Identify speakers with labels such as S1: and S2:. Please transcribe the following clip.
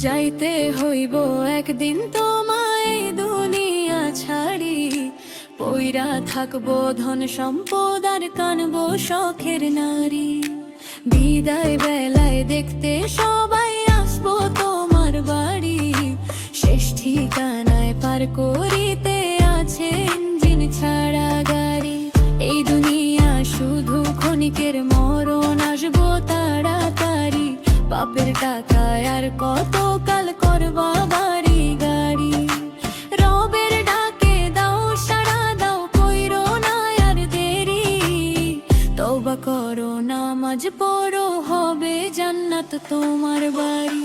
S1: যাইতে হইব একদিন তোমায় দুনিয়া ছাড়ি, পইরা থাকবো ধন সম্পদ আর কানবো শখের নারী। বিদায় বেলায় দেখতে সবাই আসবো তোমার বাড়ি, শেষ ঠিকানায় পার করিতে আছে ইঞ্জিন ছাড়া গাড়ি। এই দুনিয়া শুধু ক্ষণিকের মরণ, আসবো তাড়াতাড়ি, বাপের টাকায় আর কত কাল করবা বাড়ি গাড়ি। রবের ডাকে দাও সাড়া দাও, কইরো না আর দেরি, তওবা করো নামাজ পড়ো, হবে জান্নাত তোমার বাড়ি।